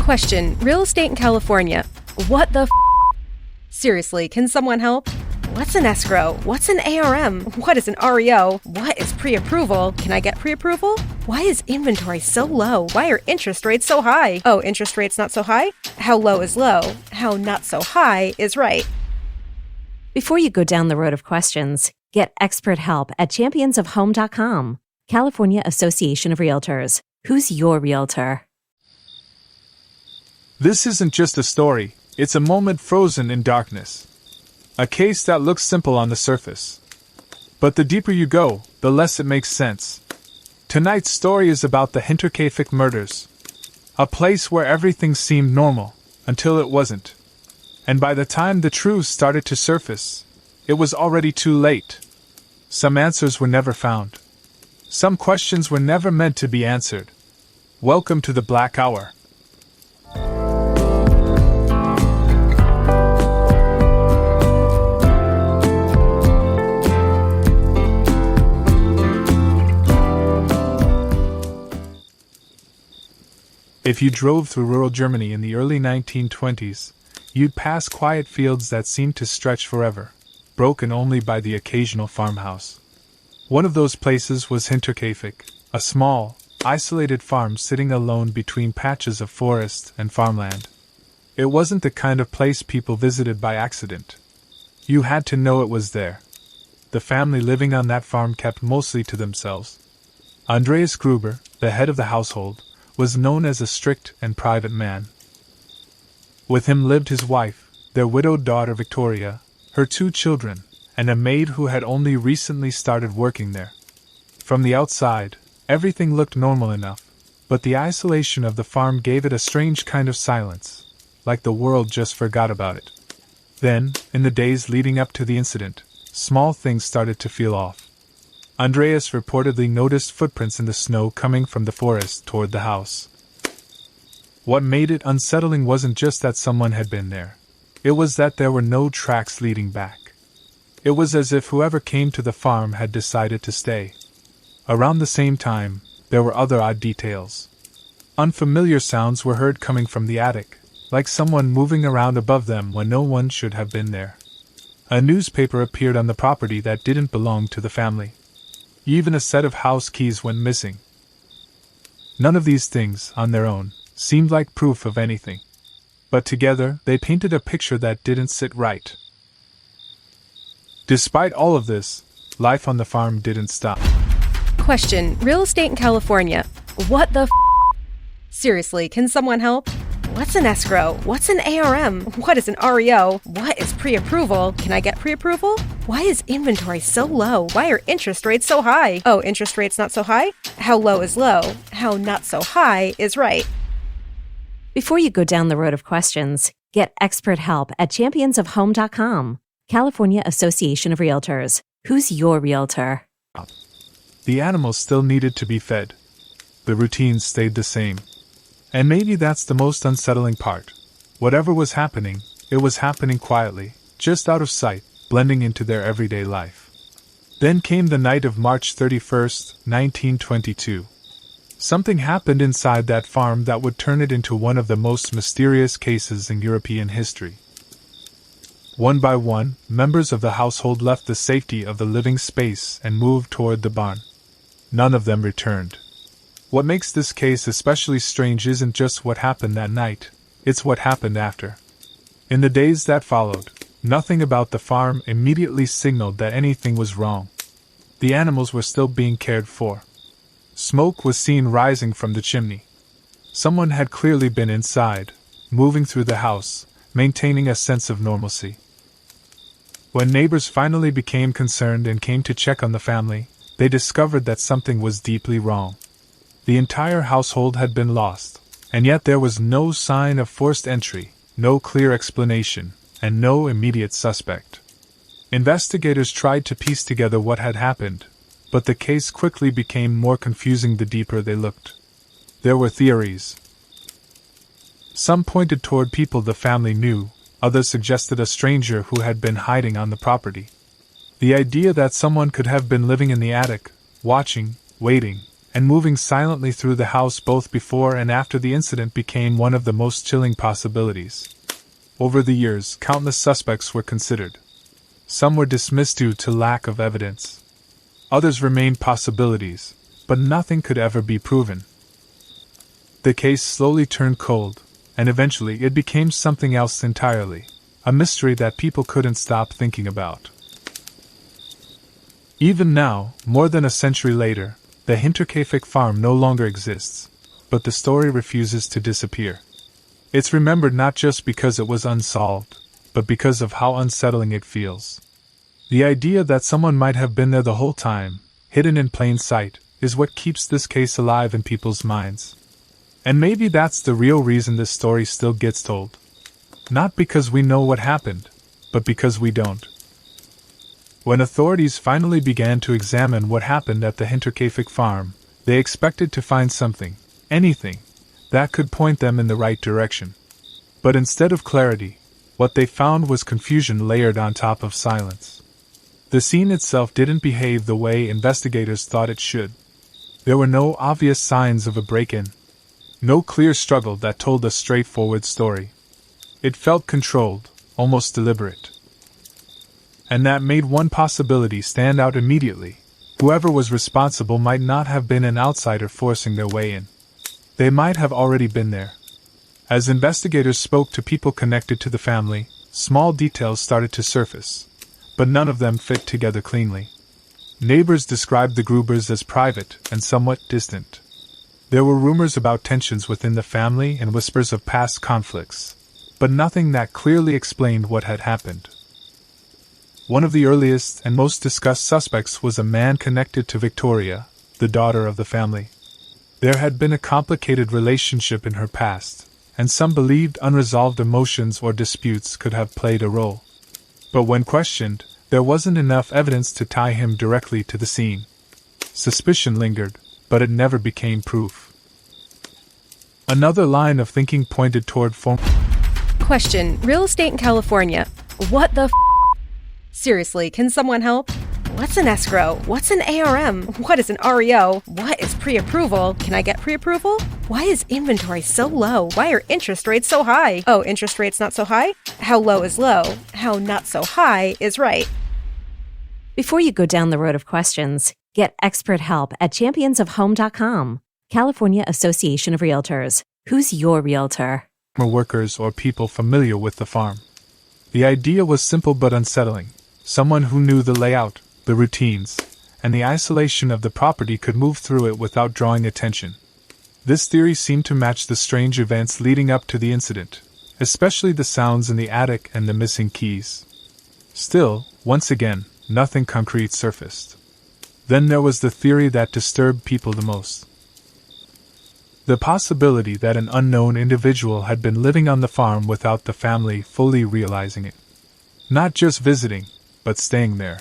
Question: real estate in California. What the f? Seriously, can someone help? What's an escrow? What's an ARM? What is an REO? What is pre-approval? Can I get pre-approval? Why is inventory so low? Why are interest rates so high? Oh, interest rates not so high? How low is low? How not so high is right. Before you go down the road of questions, get expert help at championsofhome.com. California Association of Realtors. Who's your realtor? This isn't just a story, it's a moment frozen in darkness. A case that looks simple on the surface. But the deeper you go, the less it makes sense. Tonight's story is about the Hinterkaifeck Murders. A place where everything seemed normal, until it wasn't. And by the time the truth started to surface, it was already too late. Some answers were never found. Some questions were never meant to be answered. Welcome to the Black Hour. If you drove through rural Germany in the early 1920s, you'd pass quiet fields that seemed to stretch forever, broken only by the occasional farmhouse. One of those places was Hinterkaifeck, a small, isolated farm sitting alone between patches of forest and farmland. It wasn't the kind of place people visited by accident. You had to know it was there. The family living on that farm kept mostly to themselves. Andreas Gruber, the head of the household, was known as a strict and private man. With him lived his wife, their widowed daughter Victoria, her 2 children, and a maid who had only recently started working there. From the outside, everything looked normal enough, but the isolation of the farm gave it a strange kind of silence, like the world just forgot about it. Then, in the days leading up to the incident, small things started to feel off. Andreas reportedly noticed footprints in the snow coming from the forest toward the house. What made it unsettling wasn't just that someone had been there. It was that there were no tracks leading back. It was as if whoever came to the farm had decided to stay. Around the same time, there were other odd details. Unfamiliar sounds were heard coming from the attic, like someone moving around above them when no one should have been there. A newspaper appeared on the property that didn't belong to the family. Even a set of house keys went missing. None of these things, on their own, seemed like proof of anything. But together, they painted a picture that didn't sit right. Despite all of this, life on the farm didn't stop. Question: real estate in California. What the f? Seriously, can someone help? What's an escrow? What's an ARM? What is an REO? What is pre-approval? Can I get pre-approval? Why is inventory so low? Why are interest rates so high? Oh, interest rates not so high? How low is low? How not so high is right. Before you go down the road of questions, get expert help at championsofhome.com. California Association of Realtors. Who's your realtor? The animals still needed to be fed. The routines stayed the same. And maybe that's the most unsettling part. Whatever was happening, it was happening quietly, just out of sight, blending into their everyday life. Then came the night of March 31st, 1922. Something happened inside that farm that would turn it into one of the most mysterious cases in European history. One by one, members of the household left the safety of the living space and moved toward the barn. None of them returned. What makes this case especially strange isn't just what happened that night, it's what happened after. In the days that followed, nothing about the farm immediately signaled that anything was wrong. The animals were still being cared for. Smoke was seen rising from the chimney. Someone had clearly been inside, moving through the house, maintaining a sense of normalcy. When neighbors finally became concerned and came to check on the family, they discovered that something was deeply wrong. The entire household had been lost, and yet there was no sign of forced entry, no clear explanation, and no immediate suspect. Investigators tried to piece together what had happened, but the case quickly became more confusing the deeper they looked. There were theories. Some pointed toward people the family knew, others suggested a stranger who had been hiding on the property. The idea that someone could have been living in the attic, watching, waiting, and moving silently through the house both before and after the incident became one of the most chilling possibilities. Over the years, countless suspects were considered. Some were dismissed due to lack of evidence. Others remained possibilities, but nothing could ever be proven. The case slowly turned cold, and eventually it became something else entirely, a mystery that people couldn't stop thinking about. Even now, more than a century later, the Hinterkaifeck farm no longer exists, but the story refuses to disappear. It's remembered not just because it was unsolved, but because of how unsettling it feels. The idea that someone might have been there the whole time, hidden in plain sight, is what keeps this case alive in people's minds. And maybe that's the real reason this story still gets told. Not because we know what happened, but because we don't. When authorities finally began to examine what happened at the Hinterkaifeck farm, they expected to find something, anything, that could point them in the right direction. But instead of clarity, what they found was confusion layered on top of silence. The scene itself didn't behave the way investigators thought it should. There were no obvious signs of a break-in. No clear struggle that told a straightforward story. It felt controlled, almost deliberate. And that made one possibility stand out immediately. Whoever was responsible might not have been an outsider forcing their way in. They might have already been there. As investigators spoke to people connected to the family, small details started to surface, but none of them fit together cleanly. Neighbors described the Grubers as private and somewhat distant. There were rumors about tensions within the family and whispers of past conflicts, but nothing that clearly explained what had happened. One of the earliest and most discussed suspects was a man connected to Victoria, the daughter of the family. There had been a complicated relationship in her past, and some believed unresolved emotions or disputes could have played a role. But when questioned, there wasn't enough evidence to tie him directly to the scene. Suspicion lingered, but it never became proof. Another line of thinking pointed toward Question: real estate in California. What the Seriously, can someone help? What's an escrow? What's an ARM? What is an REO? What is pre-approval? Can I get pre-approval? Why is inventory so low? Why are interest rates so high? Oh, interest rates not so high? How low is low? How not so high is right? Before you go down the road of questions, get expert help at championsofhome.com. California Association of Realtors. Who's your realtor? workers or people familiar with the farm. The idea was simple but unsettling. Someone who knew the layout, the routines, and the isolation of the property could move through it without drawing attention. This theory seemed to match the strange events leading up to the incident, especially the sounds in the attic and the missing keys. Still, once again, nothing concrete surfaced. Then there was the theory that disturbed people the most. The possibility that an unknown individual had been living on the farm without the family fully realizing it. Not just visiting, but staying there.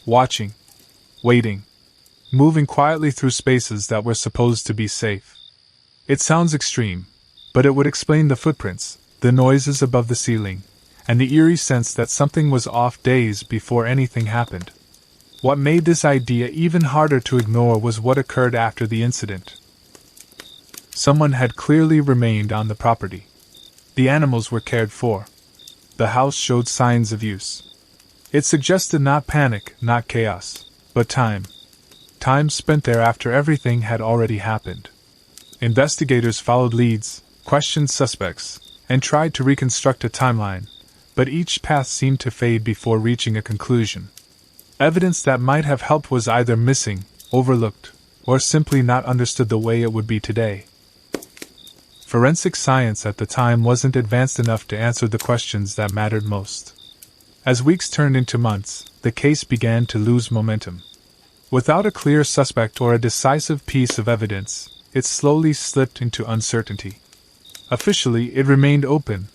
Watching. Waiting. Moving quietly through spaces that were supposed to be safe. It sounds extreme, but it would explain the footprints, the noises above the ceiling, and the eerie sense that something was off days before anything happened. What made this idea even harder to ignore was what occurred after the incident. Someone had clearly remained on the property. The animals were cared for. The house showed signs of use. It suggested not panic, not chaos, but time. Time spent there after everything had already happened. Investigators followed leads, questioned suspects, and tried to reconstruct a timeline, but each path seemed to fade before reaching a conclusion. Evidence that might have helped was either missing, overlooked, or simply not understood the way it would be today. Forensic science at the time wasn't advanced enough to answer the questions that mattered most. As weeks turned into months, the case began to lose momentum. Without a clear suspect or a decisive piece of evidence, it slowly slipped into uncertainty. Officially, it remained open,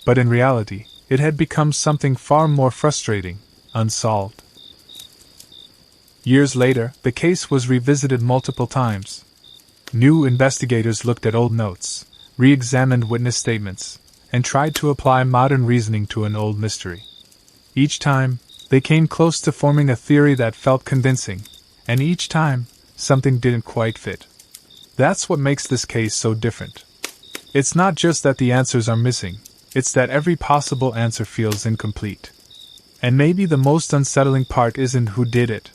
but in reality, it had become something far more frustrating, unsolved. Years later, the case was revisited multiple times. New investigators looked at old notes, re-examined witness statements, and tried to apply modern reasoning to an old mystery. Each time, they came close to forming a theory that felt convincing, and each time, something didn't quite fit. That's what makes this case so different. It's not just that the answers are missing, it's that every possible answer feels incomplete. And maybe the most unsettling part isn't who did it.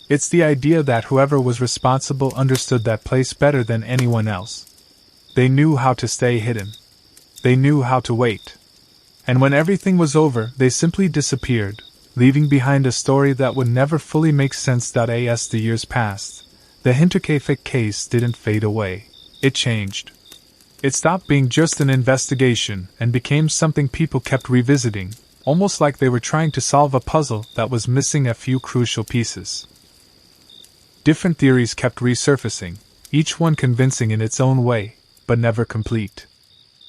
It's the idea that whoever was responsible understood that place better than anyone else. They knew how to stay hidden. They knew how to wait. And when everything was over, they simply disappeared, leaving behind a story that would never fully make sense. As the years passed, the Hinterkaifeck case didn't fade away. It changed. It stopped being just an investigation and became something people kept revisiting, almost like they were trying to solve a puzzle that was missing a few crucial pieces. Different theories kept resurfacing, each one convincing in its own way, but never complete.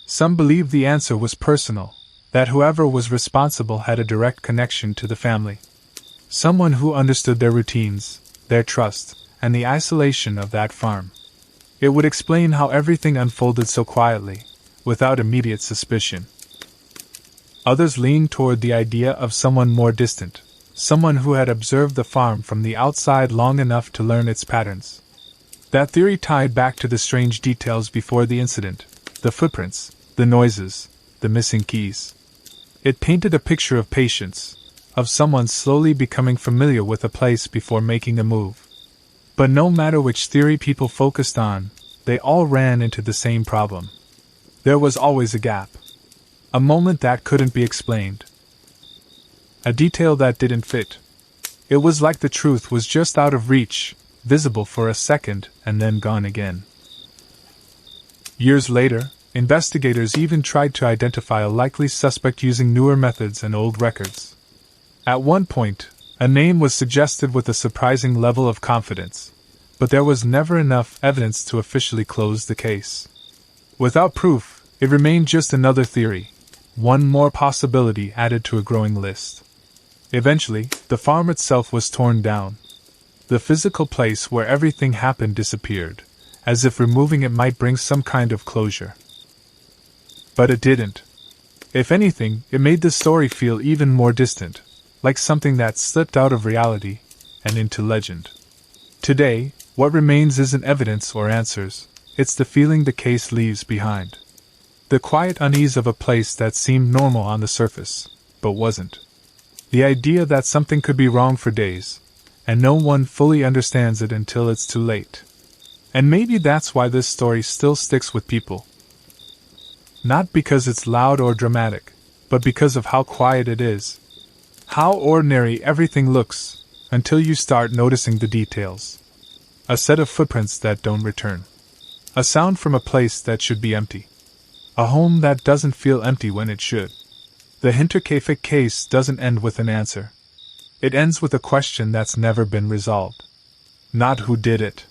Some believed the answer was personal, that whoever was responsible had a direct connection to the family. Someone who understood their routines, their trust, and the isolation of that farm. It would explain how everything unfolded so quietly, without immediate suspicion. Others leaned toward the idea of someone more distant, someone who had observed the farm from the outside long enough to learn its patterns. That theory tied back to the strange details before the incident, the footprints, the noises, the missing keys. It painted a picture of patience, of someone slowly becoming familiar with a place before making a move. But no matter which theory people focused on, they all ran into the same problem. There was always a gap. A moment that couldn't be explained. A detail that didn't fit. It was like the truth was just out of reach, visible for a second and then gone again. Years later, investigators even tried to identify a likely suspect using newer methods and old records. At one point, a name was suggested with a surprising level of confidence, but there was never enough evidence to officially close the case. Without proof, it remained just another theory, one more possibility added to a growing list. Eventually, the farm itself was torn down. The physical place where everything happened disappeared, as if removing it might bring some kind of closure. But it didn't. If anything, it made the story feel even more distant, like something that slipped out of reality and into legend. Today, what remains isn't evidence or answers, it's the feeling the case leaves behind. The quiet unease of a place that seemed normal on the surface, but wasn't. The idea that something could be wrong for days, and no one fully understands it until it's too late. And maybe that's why this story still sticks with people. Not because it's loud or dramatic, but because of how quiet it is. How ordinary everything looks, until you start noticing the details. A set of footprints that don't return. A sound from a place that should be empty. A home that doesn't feel empty when it should. The Hinterkaifeck case doesn't end with an answer. It ends with a question that's never been resolved. Not who did it,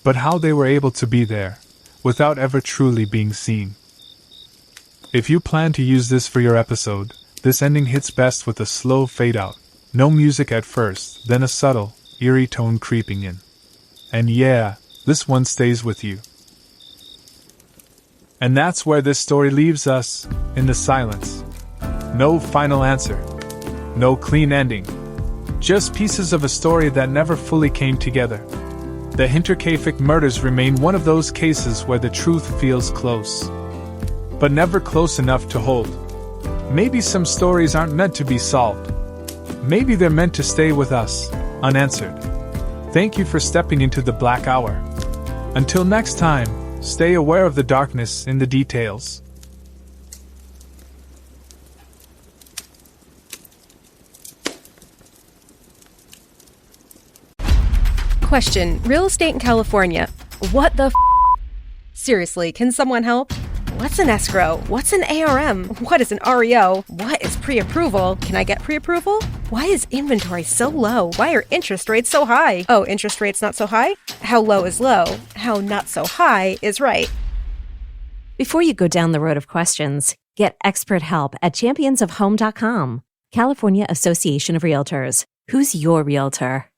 but how they were able to be there, without ever truly being seen. If you plan to use this for your episode, this ending hits best with a slow fade out. No music at first, then a subtle, eerie tone creeping in. And yeah, this one stays with you. And that's where this story leaves us, in the silence. No final answer. No clean ending. Just pieces of a story that never fully came together. The Hinterkaifeck Murders remain one of those cases where the truth feels close, but never close enough to hold. Maybe some stories aren't meant to be solved. Maybe they're meant to stay with us, unanswered. Thank you for stepping into the Black Hour. Until next time, stay aware of the darkness in the details. Question: real estate in California. What the f? Seriously, can someone help? What's an escrow? What's an ARM? What is an REO? What is pre-approval? Can I get pre-approval? Why is inventory so low? Why are interest rates so high? Oh, interest rates not so high? How low is low? How not so high is right? Before you go down the road of questions, get expert help at championsofhome.com. California Association of Realtors. Who's your realtor?